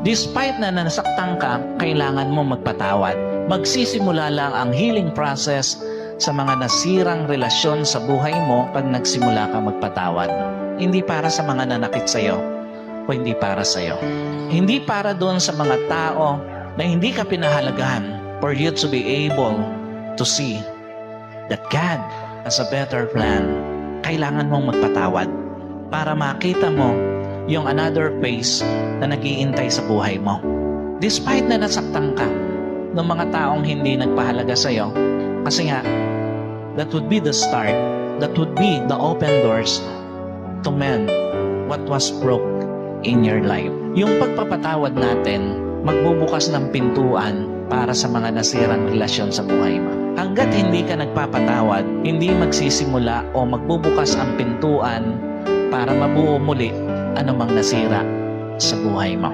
Despite na nasaktan ka, kailangan mo magpatawad. Magsisimula lang ang healing process sa mga nasirang relasyon sa buhay mo pag nagsimula ka magpatawad. Hindi para sa mga nanakit sa'yo, o hindi para sa'yo. Hindi para doon sa mga tao na hindi ka pinahalagahan, for you to be able to see that God has a better plan. Kailangan mong magpatawad para makita mo yung another phase na nag-iintay sa buhay mo. Despite na nasaktan ka ng mga taong hindi nagpahalaga sa'yo, kasi nga, that would be the start, that would be the open doors to mend what was broke in your life. Yung pagpapatawad natin, magbubukas ng pintuan para sa mga nasirang relasyon sa buhay mo. Hanggat hindi ka nagpapatawad, hindi magsisimula o magbubukas ang pintuan para mabuo muli anumang nasira sa buhay mo.